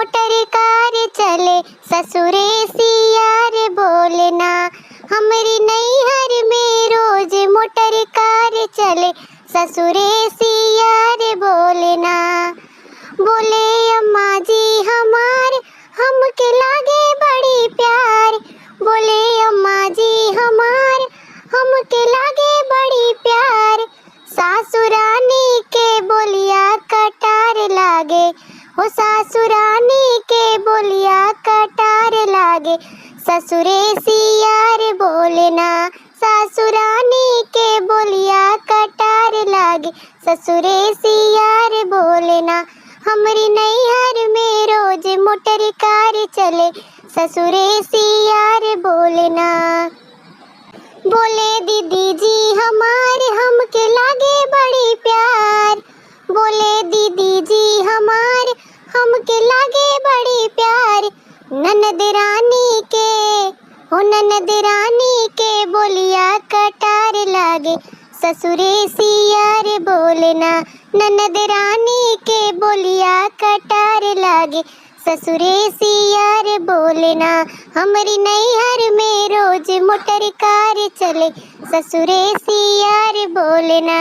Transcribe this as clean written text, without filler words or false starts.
Motor कार चले ससुरे सियार बोलना। हमरी नैहर में रोज मोटर कार चले ससुरे सियार बोलना। बोले अम्मा जी हमार हमके लागे बड़ी प्यार। बोले अम्मा जी हमार हमके लागे बड़ी प्यार। सासुरानी के बोलिया कटार लागे हो सासुरानी के बोलिया कटार लागे। ससुरे सियार बोलना सासुरानी के बोलिया कटार लागे। ससुरे सियार बोलना। हमरी नैहर में रोज मोटर कार चले ससुरे सियार बोलना। बोले दीदी जी हमारे हमके लागे बड़ी प्यार। बोले दीदी जी हमारे हमके लागे बड़ी प्यार। ननद रानी के हो ननद रानी के बोलिया कटार लागे ससुरे सियार बोलना। ननद रानी के बोलिया कटार लागे ससुरे सियार बोलना। हमरी नैहर में रोज मोटर कार चले ससुरे सियार बोलना।